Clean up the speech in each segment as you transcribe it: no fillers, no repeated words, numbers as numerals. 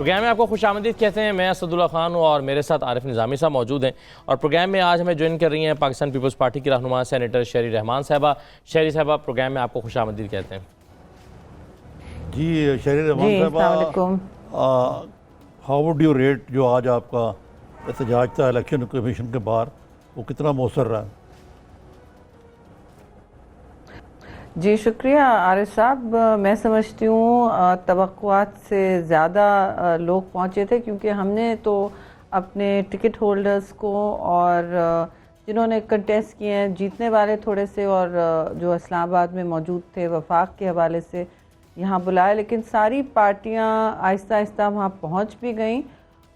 Programme میں آپ کو خوش آمدید کہتے ہیں. میں اسد اللہ خان ہوں اور میرے ساتھ عارف نظامی صاحب موجود ہیں. اور پروگرام میں آج ہمیں جوائن کر رہی ہیں پاکستان پیپلز پارٹی کی رہنما سینیٹر شہری رحمان صاحبہ. شہری صاحبہ پروگرام میں آپ کو خوش آمدید کہتے ہیں. جی شہری رحمان صاحبہ، السلام علیکم. ہاؤ وڈ یو ریٹ جو آج آپ کا احتجاج تھا الیکشن کمیشن کے باہر، وہ کتنا مؤثر رہا؟ جی شکریہ عارف صاحب. میں سمجھتی ہوں توقعات سے زیادہ لوگ پہنچے تھے، کیونکہ ہم نے تو اپنے ٹکٹ ہولڈرز کو اور جنہوں نے کنٹیسٹ کیے ہیں جیتنے والے تھوڑے سے، اور جو اسلام آباد میں موجود تھے وفاق کے حوالے سے یہاں بلائے، لیکن ساری پارٹیاں آہستہ آہستہ وہاں پہنچ بھی گئیں.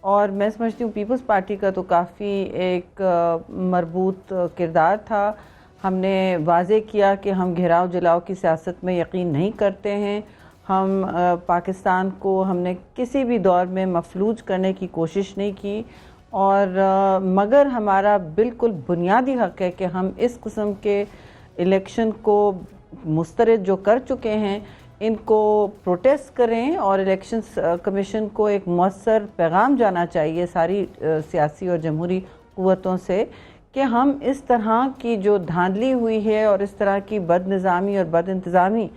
اور میں سمجھتی ہوں پیپلز پارٹی کا تو کافی ایک مربوط کردار تھا. ہم نے واضح کیا کہ ہم گھیراؤ جلاؤ کی سیاست میں یقین نہیں کرتے ہیں. ہم پاکستان کو ہم نے کسی بھی دور میں مفلوج کرنے کی کوشش نہیں کی، اور مگر ہمارا بالکل بنیادی حق ہے کہ ہم اس قسم کے الیکشن کو مسترد جو کر چکے ہیں ان کو پروٹیسٹ کریں، اور الیکشنز کمیشن کو ایک مؤثر پیغام جانا چاہیے ساری سیاسی اور جمہوری قوتوں سے کہ ہم اس طرح کی جو دھاندلی ہوئی ہے اور اس طرح کی بد نظامی اور بد انتظامی،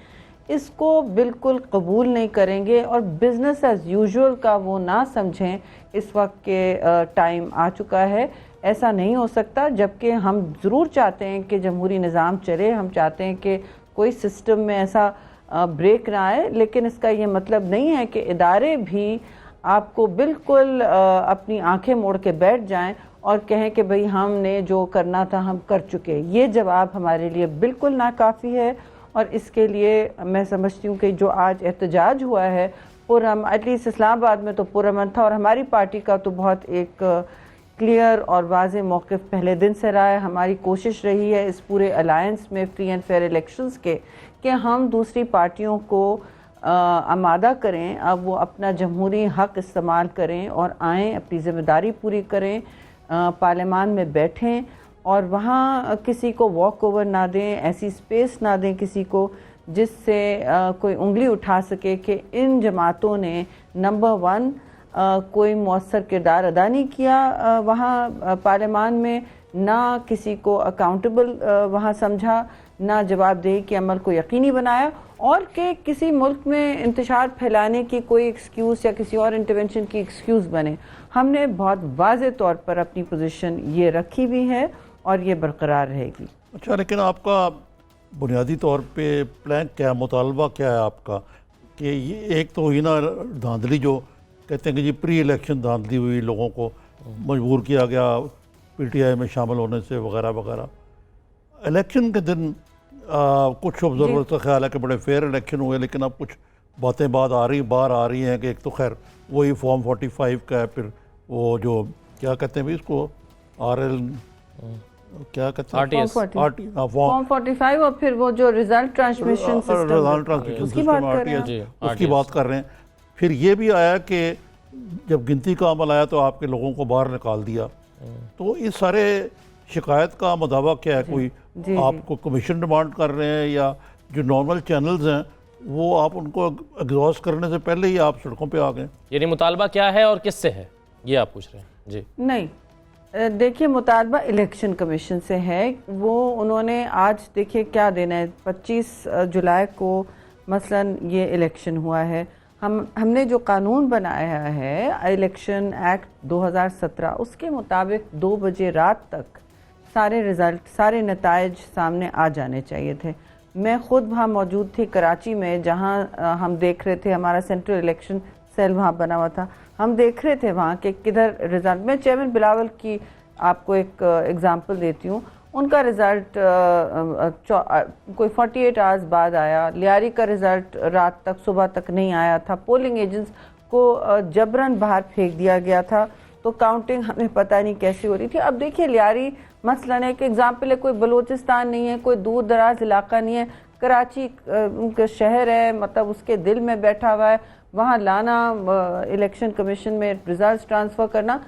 اس کو بالکل قبول نہیں کریں گے، اور بزنس ایز یوزول کا وہ نہ سمجھیں. اس وقت کے ٹائم آ چکا ہے، ایسا نہیں ہو سکتا. جبکہ ہم ضرور چاہتے ہیں کہ جمہوری نظام چلے، ہم چاہتے ہیں کہ کوئی سسٹم میں ایسا بریک نہ آئے، لیکن اس کا یہ مطلب نہیں ہے کہ ادارے بھی آپ کو بالکل اپنی آنکھیں موڑ کے بیٹھ جائیں اور کہیں کہ بھئی ہم نے جو کرنا تھا ہم کر چکے. یہ جواب ہمارے لیے بالکل ناکافی ہے، اور اس کے لیے میں سمجھتی ہوں کہ جو آج احتجاج ہوا ہے پرامن، ایٹ لیسٹ اسلام آباد میں تو پرامن تھا، اور ہماری پارٹی کا تو بہت ایک کلیئر اور واضح موقف پہلے دن سے رہا ہے. ہماری کوشش رہی ہے اس پورے الائنس میں فری اینڈ فیئر الیکشنز کے کہ ہم دوسری پارٹیوں کو آمادہ کریں، اب وہ اپنا جمہوری حق استعمال کریں اور آئیں، اپنی ذمہ داری پوری کریں، پارلیمان میں بیٹھیں، اور وہاں کسی کو واک اوور نہ دیں، ایسی سپیس نہ دیں کسی کو جس سے کوئی انگلی اٹھا سکے کہ ان جماعتوں نے نمبر 1 کوئی مؤثر کردار ادا نہیں کیا وہاں پارلیمان میں، نہ کسی کو اکاؤنٹیبل وہاں سمجھا، نہ جواب دہی کے عمل کو یقینی بنایا، اور کہ کسی ملک میں انتشار پھیلانے کی کوئی ایکسکیوز یا کسی اور انٹرونشن کی ایکسکیوز بنے. ہم نے بہت واضح طور پر اپنی پوزیشن یہ رکھی بھی ہے اور یہ برقرار رہے گی. اچھا، لیکن آپ کا بنیادی طور پہ پلان کیا، مطالبہ کیا ہے آپ کا؟ کہ یہ ایک تو ہوئی نا دھاندلی، جو کہتے ہیں کہ جی پری الیکشن دھاندلی ہوئی، لوگوں کو مجبور کیا گیا پی ٹی آئی میں شامل ہونے سے وغیرہ وغیرہ. الیکشن کے دن کچھ آبزرورز کا خیال ہے کہ بڑے فیئر الیکشن ہوئے، لیکن اب کچھ باتیں باہر آ رہی ہیں کہ ایک تو خیر وہی فارم 45 کا ہے، پھر وہ جو کیا کہتے ہیں بھی اس کو RL کیا کہتے ہیں فارم 45، اور پھر وہ جو ریزلٹ ٹرانسمیشن سسٹم اس کی بات کر رہے ہیں. پھر یہ بھی آیا کہ جب گنتی کا عمل آیا تو آپ کے لوگوں کو باہر نکال دیا. تو اس سارے شکایت کا مداوع کیا ہے؟ کوئی آپ کو کمیشن ڈیمانڈ کر رہے ہیں، یا جو نارمل چینلز ہیں وہ آپ ان کو ایگزاسٹ کرنے سے پہلے ہی آپ سڑکوں پہ آ گئے؟ یعنی مطالبہ کیا ہے اور کس سے ہے، یہ آپ پوچھ رہے ہیں؟ جی نہیں، دیکھیے مطالبہ الیکشن کمیشن سے ہے. وہ انہوں نے آج دیکھیے کیا دینا ہے، 25 جولائی کو مثلا یہ الیکشن ہوا ہے. ہم نے جو قانون بنایا ہے الیکشن ایکٹ 2017، اس کے مطابق 2 بجے رات تک سارے رزلٹ، سارے نتائج سامنے آ جانے چاہیے تھے. میں خود وہاں موجود تھی کراچی میں، جہاں ہم دیکھ رہے تھے، ہمارا سینٹرل الیکشن سیل وہاں بنا ہوا تھا، ہم دیکھ رہے تھے وہاں کہ کدھر رزلٹ. میں چیئرمین بلاول کی آپ کو ایک ایگزامپل دیتی ہوں. ان کا رزلٹ کوئی 48 آورز بعد آیا. لیاری کا رزلٹ رات تک، صبح تک نہیں آیا تھا. پولنگ ایجنٹس کو جبراً باہر پھینک دیا گیا تھا. تو کاؤنٹنگ ہمیں پتہ نہیں کیسی ہو رہی تھی. اب دیکھیے لیاری مثلاً ایک ایگزامپل ہے، کوئی بلوچستان نہیں ہے، کوئی دور دراز علاقہ نہیں ہے، کراچی ان کا شہر ہے، مطلب اس کے دل میں بیٹھا ہوا ہے. وہاں لانا، الیکشن کمیشن میں ریزلٹس ٹرانسفر کرنا،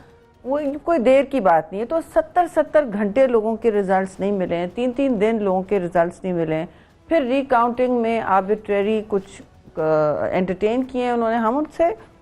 وہ کوئی دیر کی بات نہیں ہے. تو 70 گھنٹے لوگوں کے ریزلٹس نہیں ملے ہیں، 3 دن لوگوں کے ریزلٹس نہیں ملے ہیں. پھر ری کاؤنٹنگ میں آربیٹریری کچھ انٹرٹین کیے ہیں انہوں نے. ہم ان سے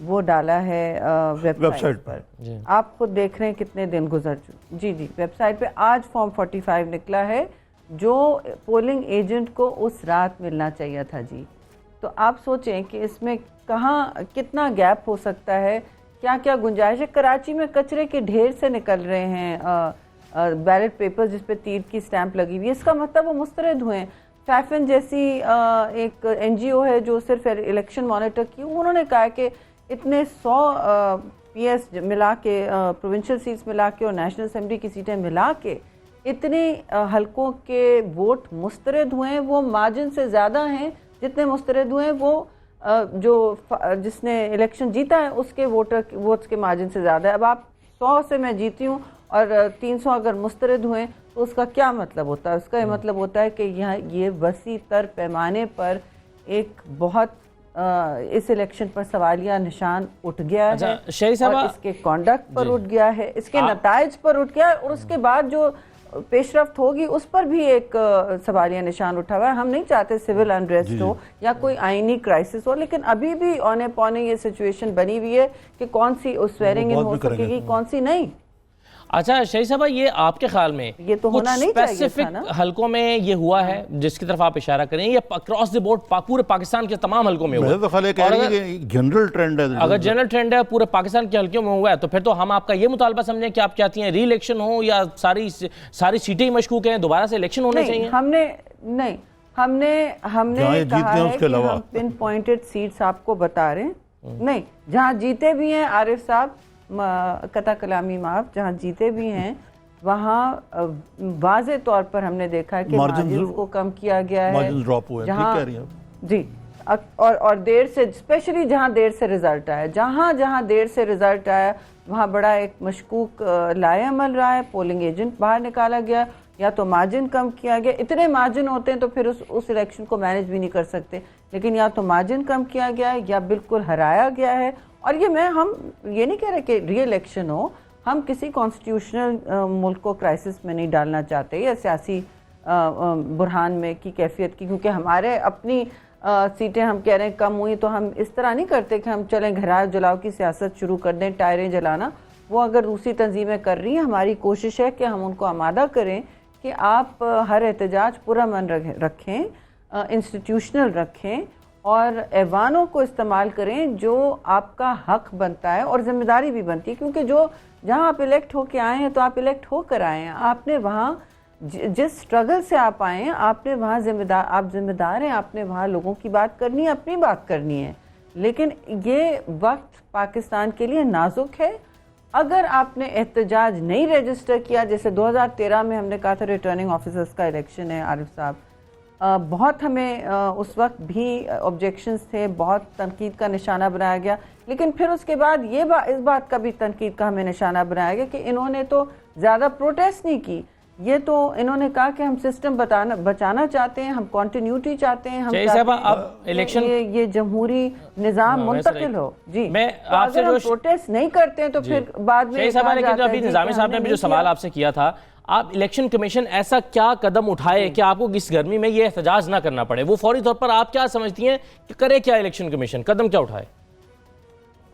وہ ڈالا ہے ویب ویب سائٹ سائٹ پر. جی. آپ خود دیکھ رہے ہیں کتنے دن گزر چکے. جی ویب سائٹ پہ آج فارم 45 نکلا ہے جو پولنگ ایجنٹ کو اس رات ملنا چاہیے تھا. جی تو آپ سوچیں کہ اس میں کہاں کتنا گیپ ہو سکتا ہے, کیا کیا گنجائش ہے. کراچی میں کچرے کے ڈھیر سے نکل رہے ہیں بیلٹ پیپر جس پہ تیر کی سٹیمپ لگی ہوئی ہے. اس کا مطلب وہ مسترد ہوئے ہیں. فیفن جیسی ایک این جی او ہے جو صرف الیکشن مانیٹر کی, انہوں نے کہا کہ اتنے 100 پی ایس ملا کے, پروونشل سیٹس ملا کے اور نیشنل اسمبلی کی سیٹیں ملا کے اتنے حلقوں کے ووٹ مسترد ہوئے ہیں. وہ مارجن سے زیادہ ہیں جتنے مسترد ہوئے ہیں وہ جو جس نے الیکشن جیتا ہے اس کے ووٹس کے مارجن سے زیادہ ہے. اب آپ 100 سے میں جیتی ہوں اور 300 اگر مسترد ہوئے تو اس کا کیا مطلب ہوتا ہے؟ اس کا یہ مطلب ہوتا ہے کہ یہاں یہ وسیع تر پیمانے پر ایک بہت اس الیکشن پر سوالیہ نشان اٹھ گیا ہے, شہری صاحبہ اور اس کے کانڈکٹ پر اٹھ گیا ہے, اس کے نتائج پر اٹھ گیا ہے, اور اس کے بعد جو پیش رفت ہوگی اس پر بھی ایک سوالیہ نشان اٹھا ہوا ہے. ہم نہیں چاہتے سول انریسٹ ہو یا کوئی آئینی کرائسس ہو, لیکن ابھی بھی اونے پونے یہ سچویشن بنی ہوئی ہے کہ کون سی سویرنگ ان ہو سکے گی, کون سی نہیں. اچھا شہری صاحبہ, یہ آپ کے خیال میں یہ تو ہونا نہیں چاہیے تھا اسپیسیفک نا. حلقوں میں یہ ہوا ہے جس کی طرف آپ اشارہ کریں, یہ اکراس دی بورڈ پورے پاکستان کے تمام حلقوں میں ہوا میرا تو خیال ہے کہ جنرل ٹرینڈ ہے. اگر جنرل ٹرینڈ ہے پورے پاکستان کے حلقوں میں ہوا ہے تو پھر تو ہم آپ کا یہ مطالبہ سمجھیں کہ آپ چاہتی ہیں ری الیکشن ہو یا ساری سیٹیں ہی مشکوک ہیں, دوبارہ سے الیکشن ہونے چاہیے؟ ہم نے کہا ہے کہ ہم پن پوائنٹڈ سیٹس آپ کو بتا رہے ہیں. نہیں, جہاں جیتے بھی ہیں عارف صاحب, قطع کلامی معاف, جہاں جیتے بھی ہیں وہاں واضح طور پر ہم نے دیکھا ہے کہ مارجنز کو کم کیا گیا ہے. مارجنز ڈراپ ہوئے ہیں, ٹھیک کہہ رہی ہیں. جی, اور دیر سے, اسپیشلی جہاں دیر سے رزلٹ آیا, جہاں دیر سے رزلٹ آیا وہاں بڑا ایک مشکوک لائے عمل رہا ہے. پولنگ ایجنٹ باہر نکالا گیا, یا تو مارجن کم کیا گیا. اتنے مارجن ہوتے ہیں تو پھر اس الیکشن کو مینج بھی نہیں کر سکتے, لیکن یا تو مارجن کم کیا گیا ہے یا بالکل ہرایا گیا ہے. اور ہم یہ نہیں کہہ رہے کہ ری الیکشن ہو, ہم کسی کانسٹیٹیوشنل ملک کو کرائسس میں نہیں ڈالنا چاہتے یا سیاسی بحران میں کی کیفیت کی, کیونکہ ہمارے اپنی سیٹیں ہم کہہ رہے ہیں کم ہوئی تو ہم اس طرح نہیں کرتے کہ ہم چلیں گھراؤ جلاؤ کی سیاست شروع کر دیں, ٹائریں جلانا. وہ اگر روسی تنظیمیں کر رہی ہیں, ہماری کوشش ہے کہ ہم ان کو آمادہ کریں کہ آپ ہر احتجاج پرامن رکھیں, انسٹیٹیوشنل رکھیں اور ایوانوں کو استعمال کریں جو آپ کا حق بنتا ہے اور ذمہ داری بھی بنتی ہے. کیونکہ جہاں آپ الیکٹ ہو کے آئے ہیں تو آپ الیکٹ ہو کر آئے ہیں, آپ نے وہاں جس سٹرگل سے آپ آئے ہیں آپ نے وہاں آپ ذمہ دار ہیں, آپ نے وہاں لوگوں کی بات کرنی ہے, اپنی بات کرنی ہے. لیکن یہ وقت پاکستان کے لیے نازک ہے. اگر آپ نے احتجاج نہیں رجسٹر کیا, جیسے 2013 میں ہم نے کہا تھا ریٹرننگ آفیسرز کا الیکشن ہے عارف صاحب, بہت ہمیں اس وقت بھی آبجیکشنز تھے, بہت تنقید کا نشانہ بنایا گیا, لیکن پھر اس کے بعد اس بات کا بھی تنقید کا ہمیں نشانہ بنایا گیا کہ انہوں نے تو زیادہ پروٹیسٹ نہیں کی, یہ تو انہوں نے کہا کہ ہم سسٹم بچانا چاہتے ہیں, ہم کنٹینیوٹی چاہتے ہیں, ہم چاہتے ہیں یہ جمہوری نظام منتقل ہو. جی, میں آپ سے جو پروٹیسٹ نہیں کرتے ہیں تو پھر بعد میں ابھی نظامی صاحب نے بھی جو سوال آپ سے کیا تھا, آپ الیکشن کمیشن ایسا کیا قدم اٹھائے کہ آپ کو اس گرمی میں یہ احتجاج نہ کرنا پڑے, وہ فوری طور پر آپ کیا سمجھتی ہیں کہ کرے کیا الیکشن کمیشن, قدم کیا اٹھائے؟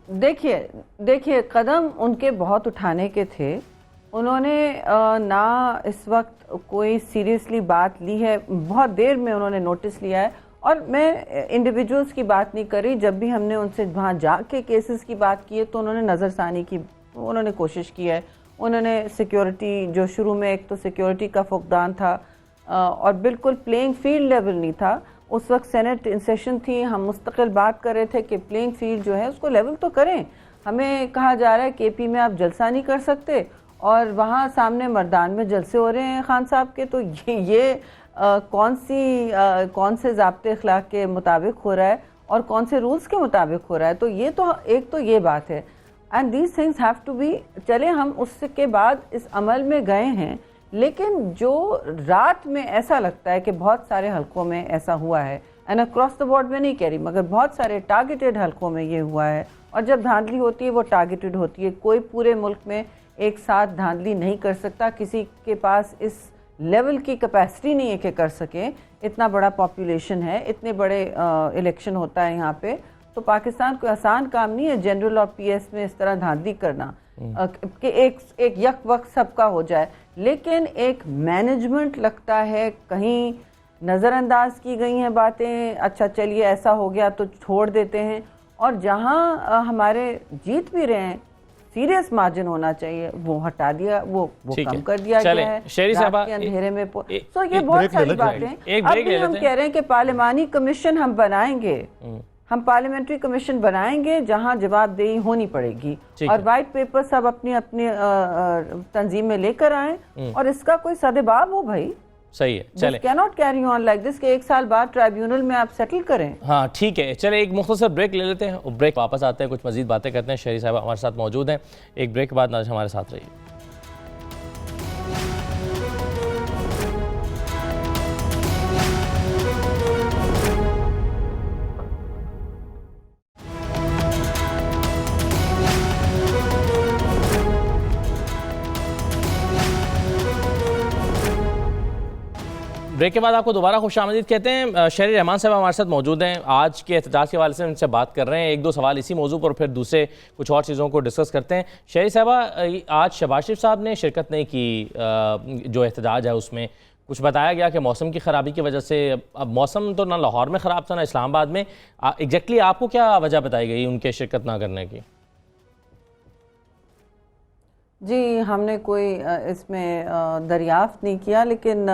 دیکھیے قدم ان کے بہت اٹھانے کے تھے. انہوں نے نہ اس وقت کوئی سیریسلی بات لی ہے, بہت دیر میں انہوں نے نوٹس لیا ہے. اور میں انڈیویجولز کی بات نہیں کر رہی, جب بھی ہم نے ان سے وہاں جا کے کیسز کی بات کی ہے تو انہوں نے نظر ثانی کی, انہوں نے کوشش کی ہے. انہوں نے سیکیورٹی, جو شروع میں ایک تو سیکیورٹی کا فقدان تھا اور بالکل پلینگ فیلڈ لیول نہیں تھا. اس وقت سینٹ ان سیشن تھی, ہم مستقل بات کر رہے تھے کہ پلینگ فیلڈ جو ہے اس کو لیول تو کریں. ہمیں کہا جا رہا ہے کے پی میں آپ جلسہ نہیں کر سکتے اور وہاں سامنے مردان میں جلسے ہو رہے ہیں خان صاحب کے, تو یہ کون سے ضابطے اخلاق کے مطابق ہو رہا ہے اور کون سے رولز کے مطابق ہو رہا ہے. تو یہ تو ایک تو یہ بات ہے. And these things have to be, چلے ہم اس کے بعد اس عمل میں گئے ہیں, لیکن جو رات میں ایسا لگتا ہے کہ بہت سارے حلقوں میں ایسا ہوا ہے, اینڈ اکراس دا بورڈ میں نہیں کہہ رہی, مگر بہت سارے ٹارگیٹڈ حلقوں میں یہ ہوا ہے. اور جب دھاندلی ہوتی ہے وہ ٹارگیٹڈ ہوتی ہے, کوئی پورے ملک میں ایک ساتھ دھاندلی نہیں کر سکتا, کسی کے پاس اس لیول کی کیپیسٹی نہیں ہے کہ کر سکے. اتنا بڑا پاپولیشن ہے, اتنے بڑے الیکشن ہوتا ہے یہاں پہ, تو پاکستان کوئی آسان کام نہیں ہے جنرل اور پی ایس میں اس طرح دھاندلی کرنا کہ ایک یک وقت سب کا ہو جائے، لیکن ایک مینجمنٹ لگتا ہے کہیں نظر انداز کی گئی ہیں باتیں، اچھا چلیے ایسا ہو گیا تو چھوڑ دیتے ہیں، اور جہاں ہمارے جیت بھی رہے ہیں سیریس مارجن ہونا چاہیے وہ ہٹا دیا، وہ کم کر دیا گیا ہے رات کے اندھیرے میں۔ تو یہ بہت ساری باتیں اب بھی ہم کہہ رہے ہیں کہ پارلیمانی کمیشن ہم بنائیں گے، ہم پارلیمنٹری کمیشن بنائیں گے جہاں جواب دہی ہونی پڑے گی، اور وائٹ پیپر سب اپنی اپنی تنظیم میں لے کر آئیں اور اس کا کوئی سدباب ہو بھائی۔ صحیح ہے، چلیں cannot carry on like this کہ ایک سال بعد ٹرائیبیونل میں آپ سیٹل کریں۔ ہاں ٹھیک ہے، چلیں ایک مختصر بریک لے لیتے ہیں، بریک واپس آتے ہیں، کچھ مزید باتیں کرتے ہیں۔ شہری صاحب ہمارے ساتھ موجود ہیں، ایک بریک کے بعد ناظرین ہمارے ساتھ رہیے۔ بریک کے بعد آپ کو دوبارہ خوش آمدید کہتے ہیں۔ شہری رحمان صاحب ہمارے ساتھ موجود ہیں، آج کے احتجاج کے حوالے سے ان سے بات کر رہے ہیں، ایک دو سوال اسی موضوع پر پھر دوسرے کچھ اور چیزوں کو ڈسکس کرتے ہیں۔ شہری صاحبہ آج شہباز شریف صاحب نے شرکت نہیں کی جو احتجاج ہے اس میں، کچھ بتایا گیا کہ موسم کی خرابی کی وجہ سے، اب موسم تو نہ لاہور میں خراب تھا نہ اسلام آباد میں، ایگزیکٹلی آپ کو کیا وجہ بتائی گئی ان کے شرکت نہ کرنے کی؟ جی ہم نے کوئی اس میں دریافت نہیں کیا، لیکن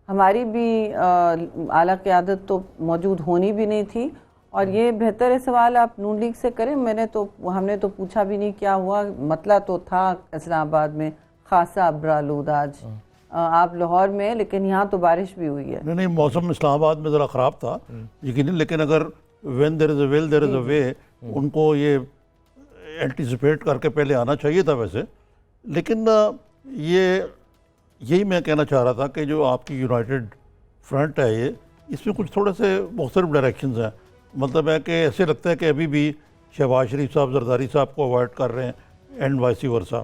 ہماری بھی اعلیٰ قیادت تو موجود ہونی بھی نہیں تھی، اور یہ بہتر ہے سوال آپ نون لیگ سے کریں، ہم نے تو پوچھا بھی نہیں کیا ہوا، مسئلہ تو تھا اسلام آباد میں خاصا ابرآلود آج، آپ لاہور میں، لیکن یہاں تو بارش بھی ہوئی ہے۔ نہیں موسم اسلام آباد میں ذرا خراب تھا یقیناً، لیکن اگر when there is a will there is a way، ان کو یہ اینٹیسپیٹ کر کے پہلے آنا چاہیے تھا ویسے، لیکن یہی میں کہنا چاہ رہا تھا کہ جو آپ کی یونائٹڈ فرنٹ ہے یہ، اس میں کچھ تھوڑے سے مختلف ڈائریکشنز ہیں، مطلب ہے کہ ایسے لگتا ہے کہ ابھی بھی شہباز شریف صاحب زرداری صاحب کو اوائڈ کر رہے ہیں اینڈ وائسی ورسا،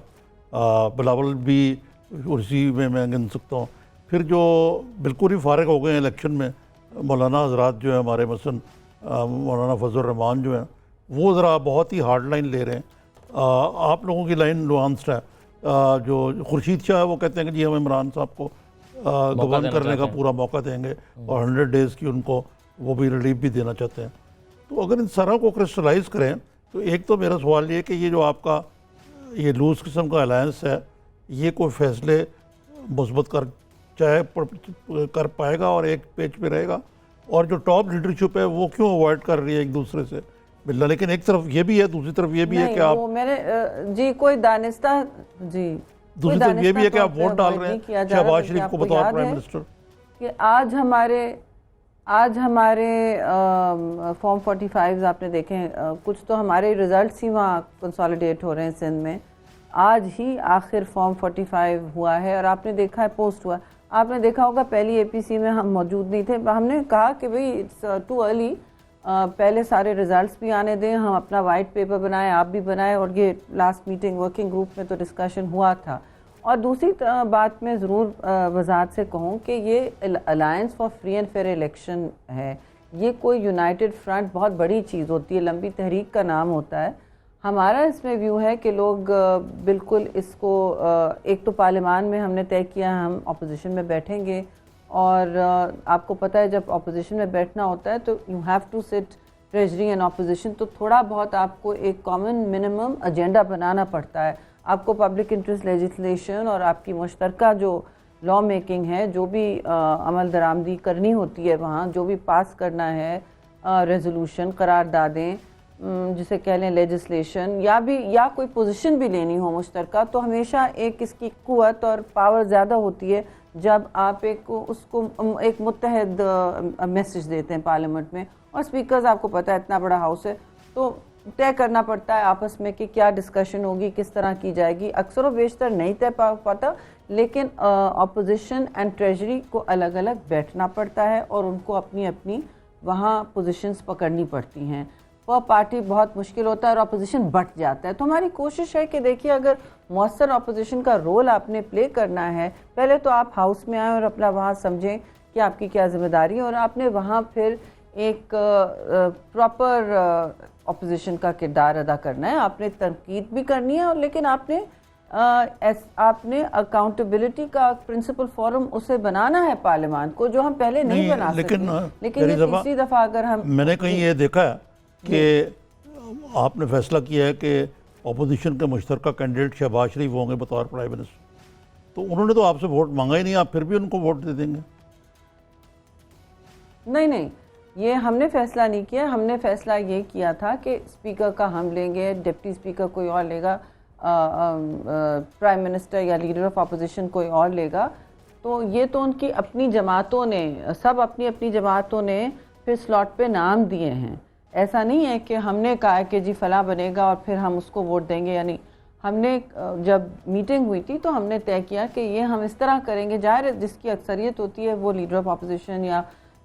بلاول بھی اسی میں گن سکتا ہوں، پھر جو بالکل ہی فارغ ہو گئے ہیں الیکشن میں مولانا حضرات جو ہیں ہمارے، مثلاً مولانا فضل الرحمان جو ہیں، وہ ذرا بہت ہی ہارڈ لائن لے رہے ہیں، آپ لوگوں کی لائن نوانسڈ ہے، جو خورشید شاہ ہے وہ کہتے ہیں کہ جی ہم عمران صاحب کو گورن کرنے کا پورا موقع دیں گے اور 100 ڈیز کی ان کو وہ بھی ریلیف بھی دینا چاہتے ہیں۔ تو اگر ان سارا کو کرسٹلائز کریں تو ایک تو میرا سوال یہ ہے کہ یہ جو آپ کا یہ لوز قسم کا الائنس ہے، یہ کوئی فیصلے مثبت کر پائے گا اور ایک پیج پہ رہے گا، اور جو ٹاپ لیڈرشپ ہے وہ کیوں اوائڈ کر رہی ہے ایک دوسرے سے ملنا؟ لیکن ایک طرف یہ بھی ہے، دوسری طرف یہ بھی ہے کہ آپ جی کوئی دانستہ دوسری طرف یہ بھی ہے کہ آپ ووٹ ڈال رہے ہیں شہباز شریف کو بطور پرائم منسٹر، کہ آج ہمارے فارم 45 آپ نے دیکھیں، کچھ تو ہمارے ریزلٹس ہی وہاں کنسالیڈیٹ ہو رہے ہیں سندھ میں، آج ہی آخر فارم 45 ہوا ہے، اور آپ نے دیکھا ہے پوسٹ ہوا، آپ نے دیکھا ہوگا پہلی اے پی سی میں ہم موجود نہیں تھے، ہم نے کہا کہ بھئی اٹس ٹو ارلی، پہلے سارے ریزلٹس بھی آنے دیں، ہم اپنا وائٹ پیپر بنائیں، آپ بھی بنائیں، اور یہ لاسٹ میٹنگ ورکنگ گروپ میں تو ڈسکشن ہوا تھا۔ اور دوسری بات میں ضرور وضاحت سے کہوں کہ یہ alliance for free and fair election ہے، یہ کوئی یونائٹڈ فرنٹ بہت بڑی چیز ہوتی ہے، لمبی تحریک کا نام ہوتا ہے۔ ہمارا اس میں ویو ہے کہ لوگ بالکل اس کو، ایک تو پارلیمان میں ہم نے طے کیا ہم اپوزیشن میں بیٹھیں گے، اور آپ کو پتہ ہے جب اپوزیشن میں بیٹھنا ہوتا ہے تو you have to sit treasury and opposition, تو تھوڑا بہت آپ کو ایک کامن منیمم ایجنڈا بنانا پڑتا ہے، آپ کو پبلک انٹرسٹ لیجسلیشن اور آپ کی مشترکہ جو لا میکنگ ہے، جو بھی عمل درآمدی کرنی ہوتی ہے وہاں، جو بھی پاس کرنا ہے، ریزولوشن، قراردادیں جسے کہہ لیں لیجسلیشن، یا کوئی پوزیشن بھی لینی ہو مشترکہ، تو ہمیشہ ایک اس کی قوت اور پاور زیادہ ہوتی ہے جب آپ اس کو ایک متحد میسج دیتے ہیں پارلیمنٹ میں، اور سپیکرز آپ کو پتہ ہے اتنا بڑا ہاؤس ہے، تو طے کرنا پڑتا ہے آپس میں کہ کیا ڈسکشن ہوگی، کس طرح کی جائے گی، اکثر و بیشتر نہیں طے پاتا، لیکن اپوزیشن اینڈ ٹریجری کو الگ الگ بیٹھنا پڑتا ہے اور ان کو اپنی اپنی وہاں پوزیشنز پکڑنی پڑتی ہیں، وہ پارٹی بہت مشکل ہوتا ہے اور اپوزیشن بٹ جاتا ہے۔ تو ہماری کوشش ہے کہ دیکھیے اگر مؤثر اپوزیشن کا رول آپ نے پلے کرنا ہے، پہلے تو آپ ہاؤس میں آئیں اور اپنا وہاں سمجھیں کہ آپ کی کیا ذمہ داری ہے، اور آپ نے وہاں پھر ایک پراپر اپوزیشن کا کردار ادا کرنا ہے. آپ نے تنقید بھی کرنی ہے اور لیکن آپ نے اکاؤنٹیبلٹی کا پرنسپل فورم اسے بنانا ہے پارلیمان کو, جو ہم پہلے نہیں بنا سکتے. لیکن یہ تیسری دفعہ اگر میں نے کہیں یہ دیکھا ہے کہ آپ نے فیصلہ کیا ہے کہ اپوزیشن کے مشترکہ کینڈیڈیٹ شہباز شریف ہوں گے بطور پرائم منسٹر, تو انہوں نے تو آپ سے ووٹ مانگا ہی نہیں, آپ پھر بھی ان کو ووٹ دے دیں گے؟ نہیں, یہ ہم نے فیصلہ نہیں کیا. ہم نے فیصلہ یہ کیا تھا کہ اسپیکر کا ہم لیں گے, ڈپٹی اسپیکر کوئی اور لے گا, پرائم منسٹر یا لیڈر آف اپوزیشن کوئی اور لے گا. تو یہ تو ان کی اپنی جماعتوں نے, سب اپنی اپنی جماعتوں نے پھر سلاٹ پہ نام دیے ہیں. ایسا نہیں ہے کہ ہم نے کہا کہ جی فلاں بنے گا اور پھر ہم اس کو ووٹ دیں گے. یعنی ہم نے جب میٹنگ ہوئی تھی تو ہم نے طے کیا کہ یہ ہم اس طرح کریں گے. ظاہر جس کی اکثریت ہوتی ہے وہ لیڈر آف اپوزیشن یا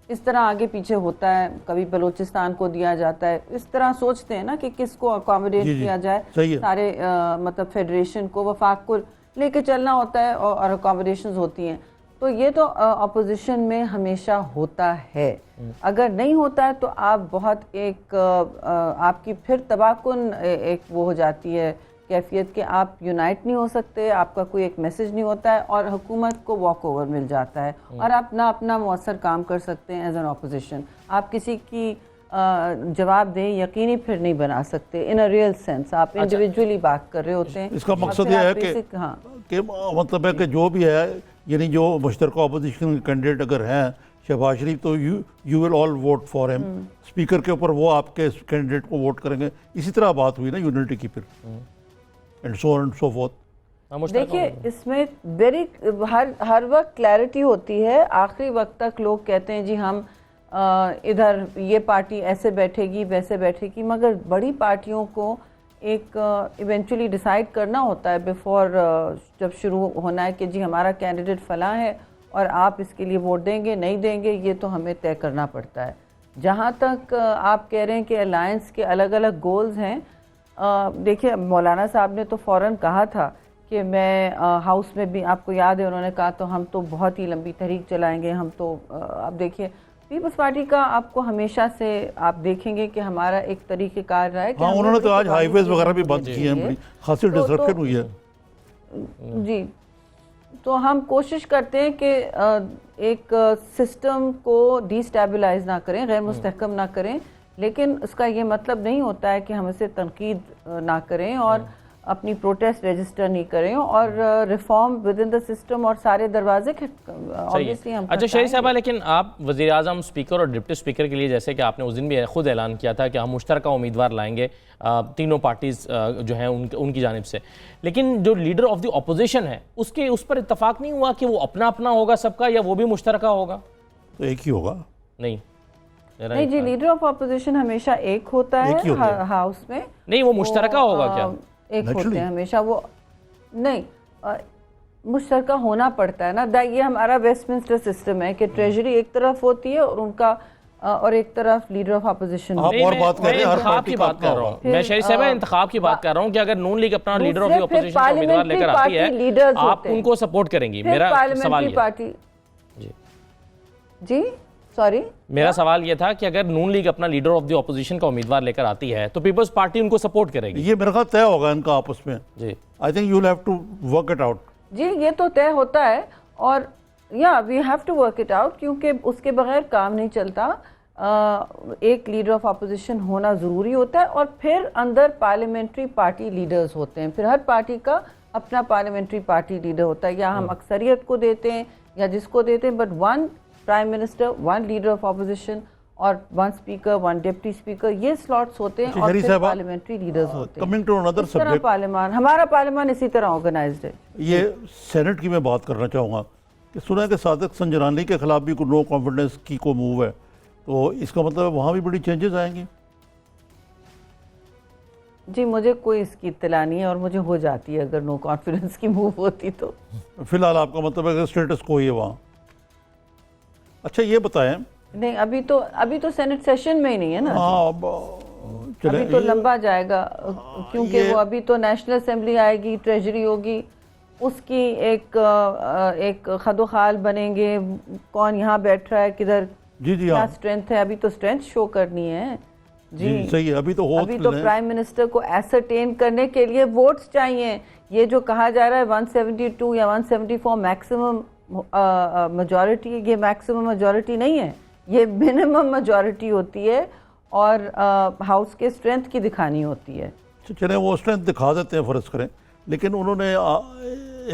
اس طرح آگے پیچھے ہوتا ہے, کبھی بلوچستان کو دیا جاتا ہے, اس طرح سوچتے ہیں نا کہ کس کو اکاموڈیٹ کیا جائے. سارے مطلب فیڈریشن کو, وفاق کو لے کے چلنا ہوتا ہے اور اکاموڈیشنز ہوتی ہیں. تو یہ تو اپوزیشن میں ہمیشہ ہوتا ہے. اگر نہیں ہوتا ہے تو آپ بہت ایک آپ کی پھر تباہ کن ایک وہ ہو جاتی ہے کیفیت کہ آپ یونائٹ نہیں ہو سکتے, آپ کا کوئی ایک میسج نہیں ہوتا ہے اور حکومت کو واک اوور مل جاتا ہے اور آپ نہ اپنا مؤثر کام کر سکتے ہیں ایز این اپوزیشن. آپ کسی کی جواب دیں یقینی پھر نہیں بنا سکتے ان اے ریئل سینس. آپ انڈیویجولی بات کر رہے ہوتے ہیں. اس کا مقصد یہ ہے کہ مطلب ہے کہ جو بھی ہے, یعنی جو مشترکہ اپوزیشن کینڈیڈیٹ اگر ہیں شہباز شریف, تو you will all vote for him. Speaker کے اوپر وہ آپ کے کینڈیڈیٹ کو ووٹ کریں گے. اسی طرح بات ہوئی نا یونٹی کی پھر, اینڈ سو فورتھ. دیکھیے اس میں ہر وقت کلیئرٹی ہوتی ہے. آخری وقت تک لوگ کہتے ہیں جی ہم ادھر یہ پارٹی ایسے بیٹھے گی ویسے بیٹھے گی, مگر بڑی پارٹیوں کو ایک ایونچولی ڈیسائیڈ کرنا ہوتا ہے بیفور جب شروع ہونا ہے کہ جی ہمارا کینڈیڈیٹ فلاں ہے اور آپ اس کے لیے ووٹ دیں گے نہیں دیں گے, یہ تو ہمیں طے کرنا پڑتا ہے. جہاں تک آپ کہہ رہے ہیں کہ الائنس کے الگ الگ گولز ہیں, دیکھیے مولانا صاحب نے تو فوراً کہا تھا کہ میں ہاؤس میں بھی, آپ کو یاد ہے انہوں نے کہا تو ہم تو بہت ہی لمبی تحریک چلائیں گے. ہم تو اب دیکھیے پیپلز پارٹی کا آپ کو ہمیشہ سے آپ دیکھیں گے کہ ہمارا ایک طریقہ کار رہا ہے کہ انہوں نے تو آج ہائی ویز وغیرہ بھی بند کیے ہیں, بڑی خاصی ڈسرپشن ہوئی ہے. جی, تو ہم کوشش کرتے ہیں کہ ایک سسٹم کو ڈی اسٹیبلائز نہ کریں, غیر مستحکم نہ کریں, لیکن اس کا یہ مطلب نہیں ہوتا ہے کہ ہم اسے تنقید نہ کریں اور اپنی پروٹیسٹ رجسٹر نہیں کریں اور reform with in the system اور سارے دروازے obviously ہم. اچھا شہری صاحبہ, لیکن آپ وزیر اعظم, اسپیکر اور ڈپٹی اسپیکر کے لیے جیسے کہ آپ نے اس دن بھی خود اعلان کیا تھا کہ ہم مشترکہ امیدوار لائیں گے تینوں پارٹیز جو ہیں ان کی جانب سے, لیکن جو لیڈر آف دی اپوزیشن ہے اس پر اتفاق نہیں ہوا کہ وہ اپنا اپنا ہوگا سب کا یا وہ بھی مشترکہ ہوگا؟ تو ایک ہی ہوگا. نہیں جی, لیڈر آف اپوزیشن ہمیشہ ایک ہوتا ہے ہاؤس میں. نہیں, وہ مشترکہ ہوگا کیا؟ ایک ہوتے ہیں ہمیشہ, وہ نہیں مشترکہ ہونا پڑتا ہے نا. یہ ہمارا ویسٹ منسٹر سسٹم ہے کہ ٹریجری ایک طرف ہوتی ہے اور ان کا اور ایک طرف لیڈر آف اپوزیشن. آپ اور بات کر رہے ہیں, ہر انتخاب کی بات کر رہا ہوں میں. شہری صاحبہ انتخاب کی بات کر رہا ہوں کہ اگر نون لیگ اپنا لیڈر آف دی اپوزیشن کا امیدوار لے کر آتی ہے آپ ان کو سپورٹ کریں گی. میرا سوال جی سوری میرا سوال یہ تھا کہ اگر نون لیگ اپنا لیڈر آف دی اپوزیشن کا امیدوار لے کر آتی ہے تو پیپلز پارٹی ان کو سپورٹ کرے گی. یہ میرا خیال طے ہوگا ان کا آپس میں. جی, I think you will have to work it out. جی یہ تو طے ہوتا ہے اور we have to work it out, کیونکہ اس کے بغیر کام نہیں چلتا. ایک لیڈر آف اپوزیشن ہونا ضروری ہوتا ہے اور پھر اندر پارلیمنٹری پارٹی لیڈرز ہوتے ہیں. پھر ہر پارٹی کا اپنا پارلیمنٹری پارٹی لیڈر ہوتا ہے, یا ہم اکثریت کو دیتے ہیں یا جس کو دیتے ہیں, but one prime minister, one leader of opposition اور one speaker, one deputy speaker, یہ سلاٹس ہوتے ہیں اور پھر پارلیمنٹری لیڈرز ہوتے ہیں. کمنگ ٹو انادر سبجیکٹ, پارلیمان, ہمارا پارلیمان اسی طرح آرگنائزڈ ہے. یہ سینٹ کی میں بات کرنا چاہوں گا کہ سنا ہے کہ صادق سنجرانی کے خلاف بھی کوئی نو کانفیڈنس کی کو موو ہے, تو اس کا مطلب وہاں بھی بڑی چینجز آئیں گی؟ جی مجھے کوئی اس کی اطلاع نہیں ہے اور مجھے ہو جاتی ہے اگر نو کانفیڈنس کی موو ہوتی تو. فی الحال آپ کا مطلب ہے کہ اسٹیٹس کو ہی ہے وہاں. اچھا یہ بتائیں. نہیں ابھی تو سینٹ سیشن میں ہی نہیں ہے نا. ابھی تو لمبا جائے گا کیونکہ وہ ابھی تو نیشنل اسمبلی آئے گی, ٹریجری ہوگی, اس کی ایک خد و خال بنیں گے, کون یہاں بیٹھ رہا ہے, کدھر جی کیا ہاں اسٹرینتھ ہے. ابھی تو اسٹرینتھ شو کرنی ہے. جی صحیح ہے. ابھی تو ابھی تو پرائم منسٹر کو ایسرٹین کرنے کے لیے ووٹس چاہیے. یہ جو کہا جا رہا ہے 172 یا 174 میکسیمم میجورٹی، یہ میکسیمم میجورٹی نہیں ہے، یہ منیمم میجورٹی ہوتی ہے اور ہاؤس کے اسٹرینتھ کی دکھانی ہوتی ہے. چلیں وہ اسٹرینتھ دکھا دیتے ہیں فرض کریں، لیکن انہوں نے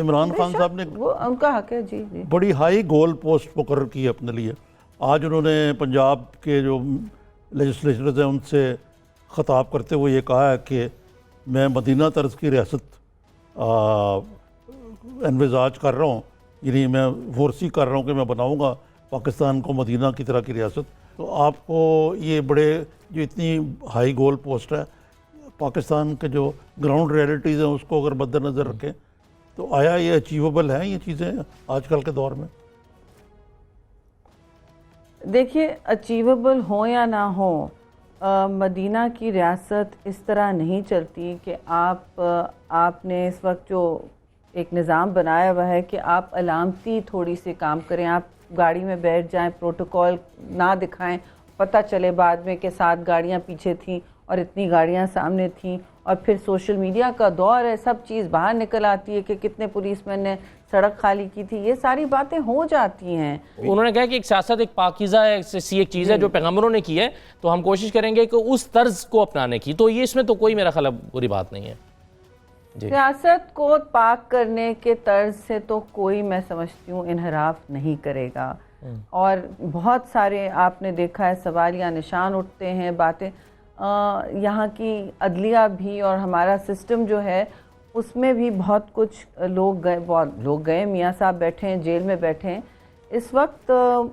عمران خان صاحب نے وہ ان کا حق ہے. جی جی بڑی ہائی گول پوسٹ مقرر کی ہے اپنے لیے. آج انہوں نے پنجاب کے جو لیجسلیٹرز ہیں ان سے خطاب کرتے ہوئے یہ کہا ہے کہ میں مدینہ طرز کی ریاست انویزاج کر رہا ہوں، یعنی میں فورسی کر رہا ہوں کہ میں بناؤں گا پاکستان کو مدینہ کی طرح کی ریاست. تو آپ کو یہ بڑے جو اتنی ہائی گول پوسٹ ہے، پاکستان کے جو گراؤنڈ ریئلٹیز ہیں اس کو اگر مد نظر رکھیں تو آیا یہ اچیویبل ہیں یہ چیزیں آج کل کے دور میں؟ دیکھیے اچیویبل ہو یا نہ ہو، مدینہ کی ریاست اس طرح نہیں چلتی کہ آپ نے اس وقت جو ایک نظام بنایا ہوا ہے کہ آپ علامتی تھوڑی سی کام کریں، آپ گاڑی میں بیٹھ جائیں، پروٹوکول نہ دکھائیں، پتہ چلے بعد میں کہ 7 گاڑیاں پیچھے تھیں اور اتنی گاڑیاں سامنے تھیں، اور پھر سوشل میڈیا کا دور ہے، سب چیز باہر نکل آتی ہے کہ کتنے پولیس مین نے سڑک خالی کی تھی. یہ ساری باتیں ہو جاتی ہیں. انہوں نے کہا کہ ایک سیاست ایک پاکیزہ ایک چیز ہے جو پیغمبروں نے کی ہے، تو ہم کوشش کریں گے کہ اس طرز کو اپنانے کی. تو یہ اس میں تو کوئی میرا خیال بری بات نہیں ہے. سیاست کو پاک کرنے کے طرز سے تو کوئی میں سمجھتی ہوں انحراف نہیں کرے گا، اور بہت سارے آپ نے دیکھا ہے سوالیہ نشان اٹھتے ہیں، باتیں یہاں کی عدلیہ بھی اور ہمارا سسٹم جو ہے اس میں بھی بہت کچھ لوگ گئے میاں صاحب بیٹھے ہیں، جیل میں بیٹھے ہیں. اس وقت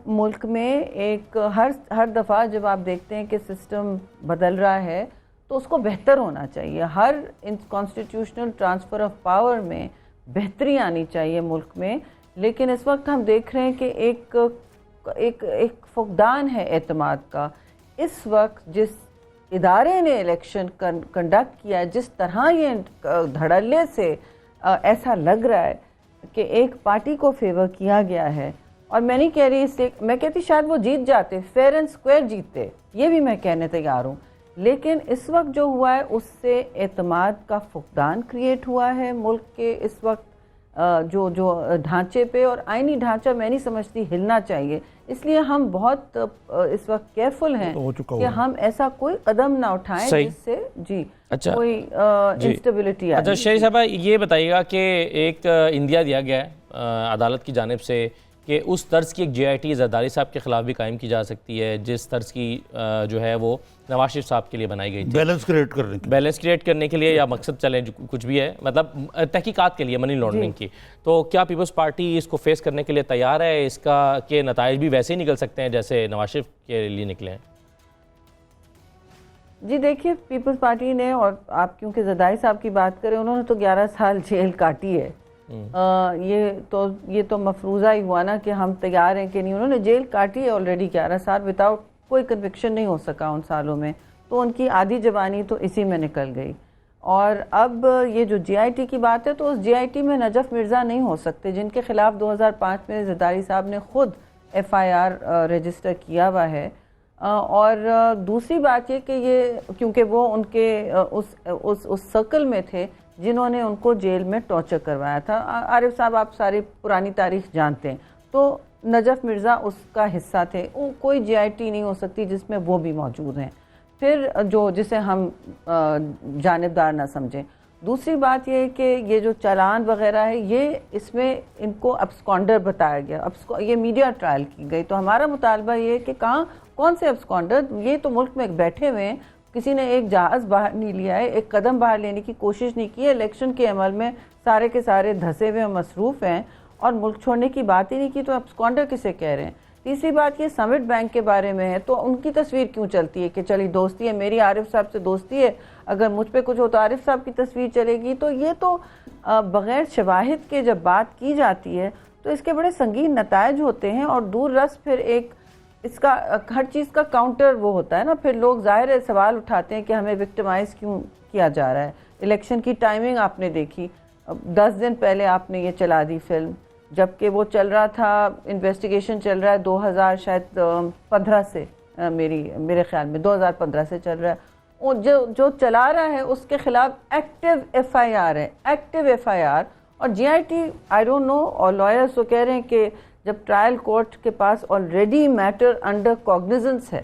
ملک میں ایک ہر دفعہ جب آپ دیکھتے ہیں کہ سسٹم بدل رہا ہے تو اس کو بہتر ہونا چاہیے. ہر کانسٹیٹیوشنل ٹرانسفر آف پاور میں بہتری آنی چاہیے ملک میں. لیکن اس وقت ہم دیکھ رہے ہیں کہ ایک فقدان ہے اعتماد کا. اس وقت جس ادارے نے الیکشن کنڈکٹ کیا ہے، جس طرح یہ دھڑلے سے ایسا لگ رہا ہے کہ ایک پارٹی کو فیور کیا گیا ہے، اور میں نہیں کہہ رہی اس لیے، میں کہتی شاید وہ جیت جاتے، فیئر اینڈ اسکوائر جیتتے، یہ بھی میں کہنے تیار ہوں. لیکن اس وقت جو ہوا ہے اس سے اعتماد کا فقدان کریٹ ہوا ہے ملک کے. اس وقت جو ڈھانچے پہ، اور آئینی ڈھانچہ میں نہیں سمجھتی ہلنا چاہیے. اس لیے ہم بہت اس وقت کیئرفل ہیں کہ ہم ایسا کوئی قدم نہ اٹھائیں جس سے کوئی انسٹیبلٹی آئے. اچھا شہری صاحبہ یہ بتائیے گا کہ ایک اندیا دیا گیا ہے عدالت کی جانب سے کہ اس طرز کی ایک جے آئی ٹی زرداری صاحب کے خلاف بھی قائم کی جا سکتی ہے جس طرز کی جو ہے وہ نواز شریف صاحب کے لیے بنائی گئی تھی، بیلنس کریٹ کرنے کے لیے، یا مقصد چلیں کچھ بھی ہے، مطلب تحقیقات کے لیے، منی لانڈرنگ کی. تو کیا پیپلز پارٹی اس کو فیس کرنے کے لیے تیار ہے؟ اس کا کے نتائج بھی ویسے ہی نکل سکتے ہیں جیسے نواز شریف کے لیے نکلے ہیں؟ جی دیکھیے پیپلز پارٹی نے، اور آپ کیونکہ زرداری صاحب کی بات کریں، انہوں نے تو 11 سال جیل کاٹی ہے. یہ تو مفروضہ ہی ہوا نا کہ ہم تیار ہیں کہ نہیں. انہوں نے جیل کاٹی ہے آلریڈی 11 سال، وداؤٹ کوئی کنوکشن نہیں ہو سکا ان سالوں میں. تو ان کی آدھی جوانی تو اسی میں نکل گئی. اور اب یہ جو جے آئی ٹی کی بات ہے، تو اس جے آئی ٹی میں نجف مرزا نہیں ہو سکتے جن کے خلاف 2005 میں زرداری صاحب نے خود ایف آئی آر رجسٹر کیا ہوا ہے. اور دوسری بات یہ کہ یہ کیونکہ وہ ان کے اس سرکل میں تھے جنہوں نے ان کو جیل میں ٹارچر کروایا تھا. عارف صاحب آپ ساری پرانی تاریخ جانتے ہیں، تو نجف مرزا اس کا حصہ تھے. کوئی جے آئی ٹی نہیں ہو سکتی جس میں وہ بھی موجود ہیں، پھر جسے ہم جانبدار نہ سمجھیں. دوسری بات یہ ہے کہ یہ جو چالان وغیرہ ہے، یہ اس میں ان کو ابسکانڈر بتایا گیا، یہ میڈیا ٹرائل کی گئی. تو ہمارا مطالبہ یہ ہے کہ کون سے ابسکانڈر؟ یہ تو ملک میں بیٹھے ہوئے ہیں، کسی نے ایک جہاز باہر نہیں لیا ہے، ایک قدم باہر لینے کی کوشش نہیں کی ہے. الیکشن کے عمل میں سارے کے سارے دھسے ہوئے مصروف ہیں اور ملک چھوڑنے کی بات ہی نہیں کی، تو ابسکانڈر کسے کہہ رہے ہیں؟ تیسری بات یہ سمٹ بینک کے بارے میں ہے، تو ان کی تصویر کیوں چلتی ہے کہ چلی دوستی ہے، میری عارف صاحب سے دوستی ہے، اگر مجھ پہ کچھ ہو تو عارف صاحب کی تصویر چلے گی. تو یہ تو بغیر شواہد کے جب بات کی جاتی ہے تو اس کے بڑے سنگین نتائج ہوتے ہیں. اور دور رس پھر ایک اس کا ہر چیز کا کاؤنٹر وہ ہوتا ہے نا، پھر لوگ ظاہر ہے سوال اٹھاتے ہیں کہ ہمیں وکٹمائز کیوں کیا جا رہا ہے. الیکشن کی ٹائمنگ آپ نے دیکھی، 10 دن پہلے آپ نے یہ چلا دی فلم. جبکہ وہ چل رہا تھا، انویسٹیگیشن چل رہا ہے 2000 شاید 15 سے، میرے خیال میں 2015 سے چل رہا ہے، اور جو چلا رہا ہے اس کے خلاف ایکٹیو ایف آئی آر ہے، ایکٹیو ایف آئی آر. اور جی I T I don't know, اور لائرس وہ کہہ رہے ہیں کہ جب ٹرائل کورٹ کے پاس آلریڈی میٹر انڈر کوگنیزنس ہے،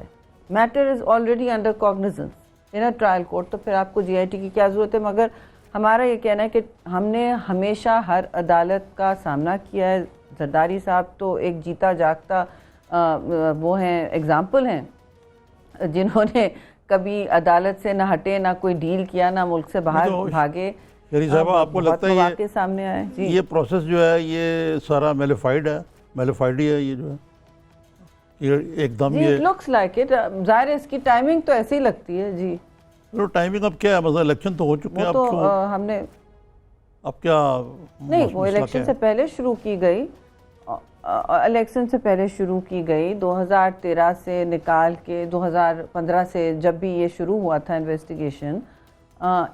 matter is already under cognizance in trial court, تو پھر آپ کو جی آئی ٹی کی کیا ضرورت ہے؟ مگر ہمارا یہ کہنا ہے کہ ہم نے ہمیشہ ہر عدالت کا سامنا کیا ہے. زرداری صاحب تو ایک جیتا جاگتا وہ ہیں، ایگزامپل ہیں، جنہوں نے کبھی عدالت سے نہ ہٹے، نہ کوئی ڈیل کیا، نہ ملک سے باہر بھاگے. شہری صاحبہ، آپ کو لگتا ہے واقع سامنے آئے جی یہ پروسیس جو ہے یہ سارا میلیفائڈ ہے، میلیفائڈ ہی ہے یہ جو ہے، یہ ایک دم یہ لکس لائک اٹ. ظاہر ہے اس کی ٹائمنگ تو ایسی ہی لگتی ہے جی. ٹائمنگ اب کیا ہے؟ مثلا الیکشن تو ہو چکے ہیں، وہ اب تو کیوں ہم نے اب کیا نہیں، وہ مسئلہ الیکشن کیا سے ہے؟ پہلے شروع کی گئی، الیکشن سے پہلے شروع کی گئی، 2013 سے نکال کے 2015 سے جب بھی یہ شروع ہوا تھا انویسٹیگیشن،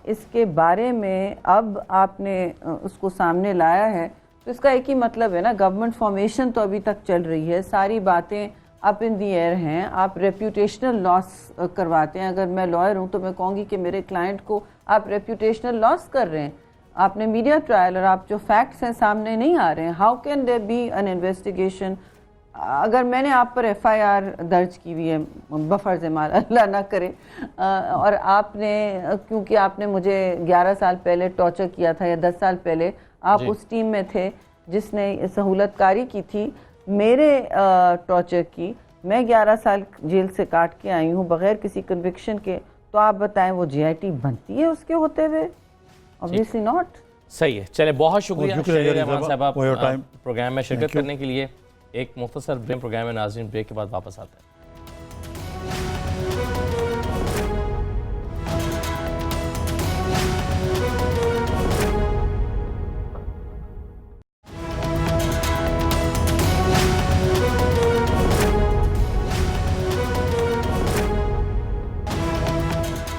اس کے بارے میں اب آپ نے اس کو سامنے لایا ہے، تو اس کا ایک ہی مطلب ہے نا، گورنمنٹ فارمیشن تو ابھی تک چل رہی ہے، ساری باتیں اپ ان دی ایئر ہیں. آپ ریپیوٹیشنل لاس کرواتے ہیں. اگر میں لائر ہوں تو میں کہوں گی کہ میرے کلائنٹ کو آپ ریپیوٹیشنل لاس کر رہے ہیں. آپ نے میڈیا ٹرائل اور آپ جو فیکٹس ہیں سامنے نہیں آ رہے ہیں. How can there be an investigation? اگر میں نے آپ پر ایف آئی آر درج کی ہوئی ہے بفرض مال، اللہ نہ کرے، اور آپ نے، کیونکہ آپ نے مجھے 11 سال پہلے ٹارچر کیا تھا یا 10 سال پہلے، آپ اس ٹیم میں تھے جس نے سہولت کاری کی تھی میرے ٹارچر کی، میں 11 سال جیل سے کاٹ کے آئی ہوں بغیر کسی کنوکشن کے، تو آپ بتائیں وہ جی آئی ٹی بنتی ہے اس کے ہوتے ہوئے؟ obviously not. صحیح ہے. چلے بہت شکریہ شکریہ شہری رحمان صاحبہ for your time. پروگرام میں شرکت کرنے کے لیے. ایک مختصر پروگرام ہے ناظرین، بریک کے بعد واپس آتے ہیں.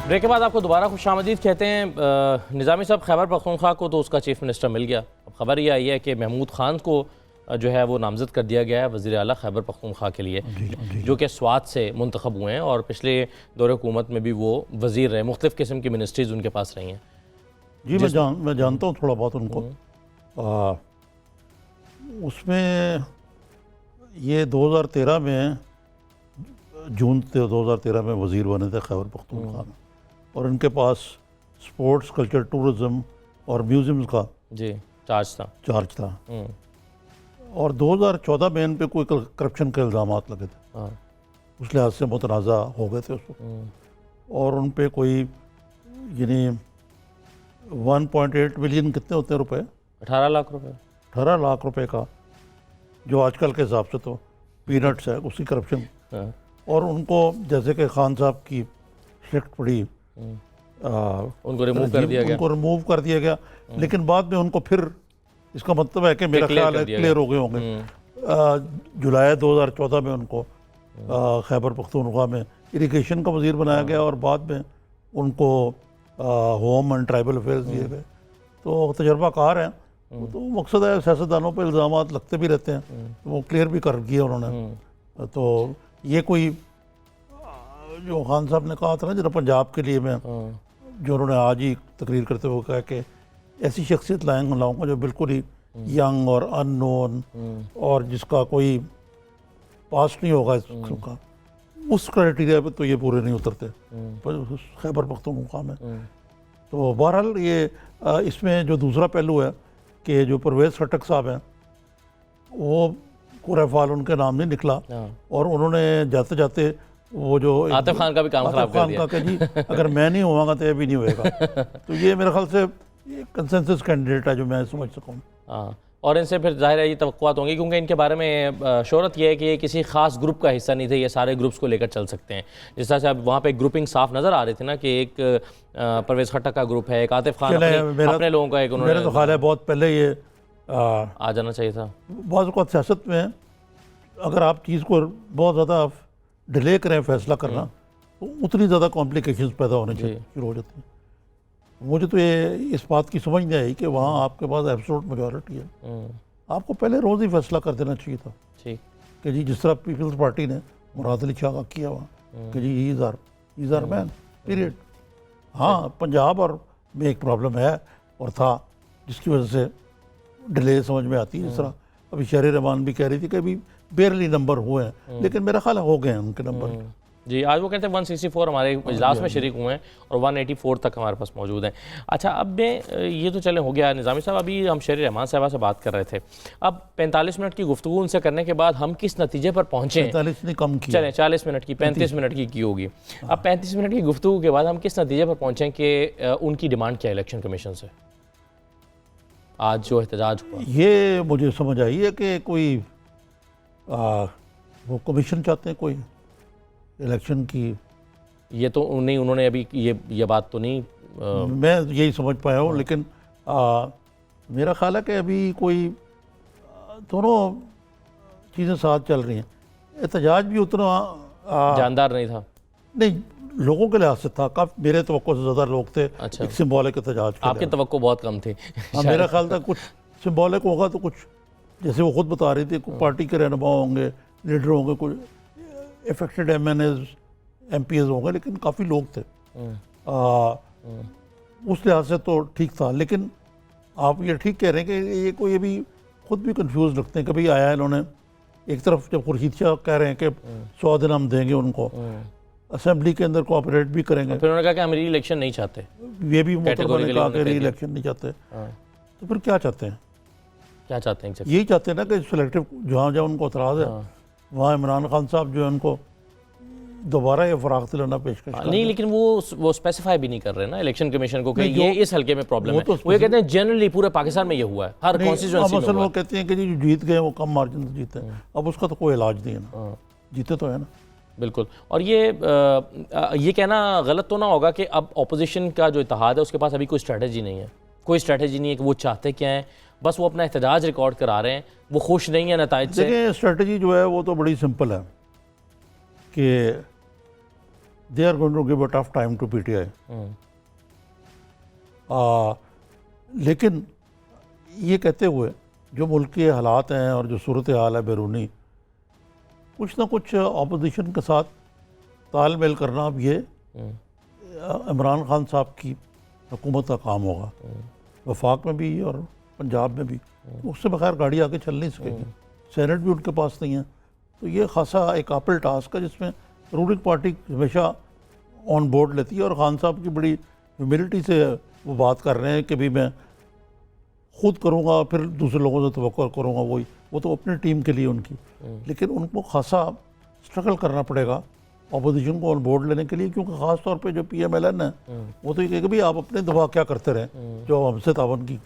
بریک کے بعد آپ کو دوبارہ خوش آمدید کہتے ہیں. نظامی صاحب، خیبر پختونخوا کو تو اس کا چیف منسٹر مل گیا. اب خبر یہ آئی ہے کہ محمود خان کو جو ہے وہ نامزد کر دیا گیا ہے وزیر اعلیٰ خیبر پختونخوا کے لیے، جو کہ سوات سے منتخب ہوئے ہیں اور پچھلے دور حکومت میں بھی وہ وزیر رہے، مختلف قسم کی منسٹریز ان کے پاس رہی ہیں. جی میں جانتا ہوں تھوڑا بہت ان کو. اس میں یہ 2013 میں، جون 2013 میں وزیر بنے تھے خیبر پختونخوا میں، اور ان کے پاس سپورٹس، کلچر، ٹورزم اور میوزیمز کا جی چارج تھا. اور 2014 میں ان پہ کوئی کرپشن کے الزامات لگے تھے، اس لحاظ سے متنازع ہو گئے تھے اس وقت. اور ان پہ کوئی یعنی 1.8 بلین کتنے ہوتے ہیں روپے؟ 18 لاکھ روپے. 18 لاکھ روپے کا، جو آج کل کے حساب سے تو پینٹس ہے، اسی کرپشن. اور ان کو جیسے کہ خان صاحب کی سلیکٹ پڑی، ان کو ریموو کر دیا گیا. ان کو ریموو کر دیا گیا، لیکن بعد میں ان کو پھر، اس کا مطلب ہے کہ میرا خیال ہے کلیئر ہو گئے ہوں گے. جولائی 2014 میں ان کو خیبر پختونخوا میں اریگیشن کا وزیر بنایا گیا، اور بعد میں ان کو ہوم اینڈ ٹرائبل افیئرز دیے گئے. تو تجربہ کار ہیں. تو مقصد ہے سیاستدانوں پہ الزامات لگتے بھی رہتے ہیں، وہ کلیئر بھی کر دیے انہوں نے. تو یہ کوئی جو خان صاحب نے کہا تھا نا، جنہوں پنجاب کے لیے میں، جو انہوں نے آج ہی تقریر کرتے ہوئے کہا کہ ایسی شخصیت لاؤں گا جو بالکل ہی ینگ اور ان نون اور جس کا کوئی پاسٹ نہیں ہوگا اس قسم کا، اس کرائٹیریا پہ تو یہ پورے نہیں اترتے خیبر پختونخوا میں. تو بہرحال یہ اس میں جو دوسرا پہلو ہے کہ جو پرویز خٹک صاحب ہیں، وہ پورا فعال ان کے نام نہیں نکلا، اور انہوں نے جاتے جاتے وہ جو عاطف خان کا بھی کام خراب کر دیا کہ جی اگر میں نہیں ہوں گا تو یہ بھی نہیں ہوئے گا. تو یہ میرے خیال سے کنسنسس کینڈیڈیٹ ہے جو میں سمجھ سکوں. اور ان سے پھر ظاہر ہے یہ توقعات ہوں گی، کیونکہ ان کے بارے میں شہرت یہ ہے کہ یہ کسی خاص گروپ کا حصہ نہیں تھے، یہ سارے گروپس کو لے کر چل سکتے ہیں. جس طرح سے اب وہاں پہ گروپنگ صاف نظر آ رہی تھی نا، کہ ایک پرویز خٹک کا گروپ ہے، ایک عاطف خان اپنے لوگوں کا، ایک انہوں نے، میرا تو خیال ہے بہت پہلے یہ آ جانا چاہیے تھا. بعض اوقات سیاست میں اگر آپ چیز کو بہت زیادہ ڈیلے کریں فیصلہ کرنا، تو اتنی زیادہ کمپلیکیشنز پیدا ہونے شروع ہو جاتی ہیں. مجھے تو یہ اس بات کی سمجھ نہیں آئی کہ وہاں آپ کے پاس ایبسولوٹ میجورٹی ہے، آپ کو پہلے روز ہی فیصلہ کر دینا چاہیے تھا ٹھیک کہ جی جس طرح پیپلز پارٹی نے مراد علی شاہ کا کیا وہاں کہ جی ایز آر مین پیریڈ. ہاں پنجاب اور میں ایک پرابلم ہے اور تھا جس کی وجہ سے ڈیلے سمجھ میں آتی ہے. جس طرح ابھی شہر رحمان بھی کہہ رہی تھی کہ ابھی بیرلی نمبر ہوئے ہیں لیکن میرا خیال ہے ہو گئے ہیں ان کے نمبر. جی آج وہ کہتے ہیں 164 ہمارے اجلاس میں شریک ہوئے ہیں اور 184 تک ہمارے پاس موجود ہیں. اچھا اب میں یہ تو چلے ہو گیا نظامی صاحب, ابھی ہم شہر رحمان صاحبہ سے بات کر رہے تھے, اب 45 منٹ کی گفتگو ان سے کرنے کے بعد ہم کس نتیجے پر پہنچے ہیں؟ 45 نے کم کی, چلیں 40 منٹ کی 35 منٹ کی ہوگی. اب 35 منٹ کی گفتگو کے بعد ہم کس نتیجے پر پہنچے کہ ان کی ڈیمانڈ کیا ہے الیکشن کمیشن سے آج جو احتجاج ہوا؟ یہ مجھے سمجھ آئی ہے کہ کوئی وہ کمیشن چاہتے ہیں کوئی الیکشن کی. یہ تو نہیں, انہوں نے ابھی یہ بات تو نہیں, میں یہی سمجھ پایا ہوں, لیکن میرا خیال ہے کہ ابھی کوئی دونوں چیزیں ساتھ چل رہی ہیں. احتجاج بھی اتنا جاندار نہیں تھا, نہیں لوگوں کے لحاظ سے تھا, کافی میرے توقع سے زیادہ لوگ تھے. اچھا, ایک سمبولک احتجاج آپ کی توقع بہت کم تھی. میرا خیال تھا کچھ سمبولک ہوگا تو کچھ, جیسے وہ خود بتا رہی تھی, کچھ پارٹی کے رہنما ہوں گے, لیڈر ہوں گے, کچھ affected M N As M P As ہوں گے, لیکن کافی لوگ تھے. اس لحاظ سے تو ٹھیک تھا. لیکن آپ یہ ٹھیک کہہ رہے ہیں کہ یہ کوئی ابھی خود بھی کنفیوز لگتے ہیں. کبھی آیا انہوں نے ایک طرف جب خورشید شاہ کہہ رہے ہیں کہ 100 دن ہم دیں گے ان کو, اسمبلی کے اندر کوآپریٹ بھی کریں گے, پھر انہوں نے کہا کہ ہم ری الیکشن نہیں چاہتے. یہ بھی محترمہ نے کہا کہ ری الیکشن نہیں چاہتے. تو پھر کیا چاہتے ہیں؟ کیا چاہتے ہیں؟ یہی چاہتے ہیں نا کہ سلیکٹو جہاں جہاں ان کو اعتراض ہے وہاں عمران خان صاحب جو ہے ان کو دوبارہ یہ فراغ دلانا پیشکش کریں. نہیں لیکن وہ اسپیسیفائی بھی نہیں کر رہے نا الیکشن کمیشن کو کہ یہ اس حلقے میں پرابلم ہے. وہ یہ کہتے ہیں جنرلی پورے پاکستان میں یہ ہوا ہے, ہر کانسٹیچوئنسی میں. مثلا وہ کہتے ہیں کہ جو جیت گئے وہ کم مارجن سے جیتے ہیں. اب اس کا تو کوئی علاج نہیں ہے نا, جیتے تو ہے نا. بالکل. اور یہ کہنا غلط تو نہ ہوگا کہ اب اپوزیشن کا جو اتحاد ہے اس کے پاس ابھی کوئی اسٹریٹجی نہیں ہے, کوئی اسٹریٹجی نہیں ہے کہ وہ چاہتے کیا ہیں, بس وہ اپنا احتجاج ریکارڈ کرا رہے ہیں, وہ خوش نہیں ہیں نتائج سے. دیکھیں اسٹریٹجی جو ہے وہ تو بڑی سمپل ہے کہ they are going to give a tough time to PTI. لیکن یہ کہتے ہوئے جو ملک کے حالات ہیں اور جو صورتحال ہے بیرونی, کچھ نہ کچھ اپوزیشن کے ساتھ تال میل کرنا اب یہ عمران خان صاحب کی حکومت کا کام ہوگا, وفاق میں بھی اور پنجاب میں بھی. اس سے بغیر گاڑی آگے چل نہیں سکے گی. سینٹ بھی ان کے پاس نہیں ہے. تو یہ خاصا ایک ایپل ٹاسک ہے جس میں رولنگ پارٹی ہمیشہ آن بورڈ لیتی ہے, اور خان صاحب کی بڑی ہیوملٹی سے وہ بات کر رہے ہیں کہ بھی میں خود کروں گا پھر دوسرے لوگوں سے توقع کروں گا, وہ تو اپنی ٹیم کے لیے ان کی. لیکن ان کو خاصا اسٹرگل کرنا پڑے گا اپوزیشن کو آن بورڈ لینے کے لیے, کیونکہ خاص طور پہ جو پی ایم ایل این ہے وہ تو یہ کہ بھی آپ اپنے دفاع کیا کرتے رہیں جو ہم سے تعاون کی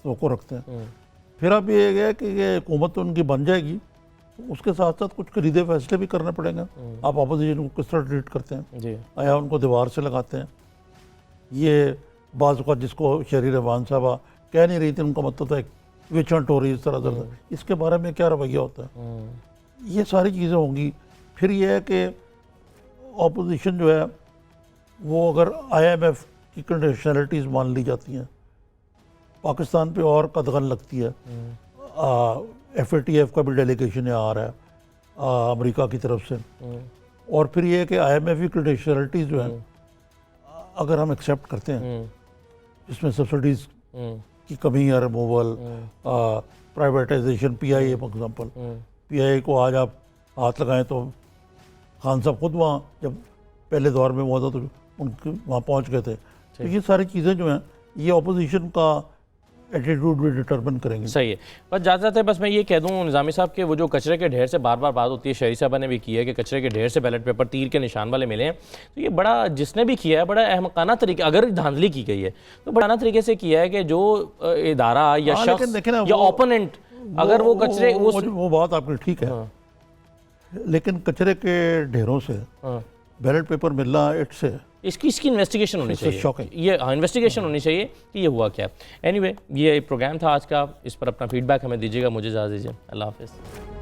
توقع رکھتے ہیں. پھر اب یہ ہے کہ یہ حکومت تو ان کی بن جائے گی, اس کے ساتھ ساتھ کچھ کلیدی فیصلے بھی کرنے پڑیں گے. آپ اپوزیشن کو کس طرح ٹریٹ کرتے ہیں, آیا ان کو دیوار سے لگاتے ہیں. یہ بعض اوقات جس کو شہری رحمان صاحبہ کہہ نہیں رہی تھی, ان کا مطلب تھا ایک ویچن ٹوری اس طرح درد, اس کے بارے میں کیا رویہ ہوتا ہے. یہ ساری چیزیں ہوں گی. پھر یہ ہے کہ اپوزیشن جو ہے وہ اگر آئی ایم ایف کی کنڈیشنلٹیز مان لی جاتی ہیں, پاکستان پہ اور قدغن لگتی ہے. ایف اے ٹی ایف کا بھی ڈیلیگیشن آ رہا ہے امریکہ کی طرف سے, اور پھر یہ ہے کہ آئی ایم ایف کی کنڈیشنلٹیز جو ہیں اگر ہم ایکسیپٹ کرتے ہیں, جس میں سبسڈیز کی کمی ہے, removal, privatization, P I A for example. P I A کو آج آپ ہاتھ لگائیں تو خان صاحب خود وہاں جب پہلے دور میں ہوا تھا تو ان کے وہاں پہنچ گئے تھے. تو یہ ساری چیزیں جو ہیں یہ اپوزیشن کا ایٹیٹیوڈ بھی ڈٹرمن کریں گے. صحیح ہے. بس جاتے بس میں یہ کہہ دوں نظامی صاحب کہ وہ جو کچرے کے ڈھیر سے بار بار بات ہوتی ہے, شہری صاحبہ نے بھی کی ہے کہ کچرے کے ڈھیر سے بیلٹ پیپر تیر کے نشان والے ملے ہیں, تو یہ بڑا جس نے بھی کیا ہے بڑا احمقانہ طریقہ, اگر دھاندلی کی گئی ہے تو بڑا طریقے سے کیا ہے کہ جو ادارہ یا شخص یا اوپوننٹ اگر وہ کچرے وہ بات آپ کی ٹھیک ہے, لیکن کچرے کے ڈھیروں سے بیلٹ پیپر ملنا اٹس اس کی انویسٹیگیشن ہونی چاہیے. یہ انویسٹیگیشن ہونی چاہیے کہ یہ ہوا کیا. اینی وے یہ پروگرام تھا آج کا, اس پر اپنا فیڈ بیک ہمیں دیجیے گا. مجھے اجازت دیجیے. اللہ حافظ.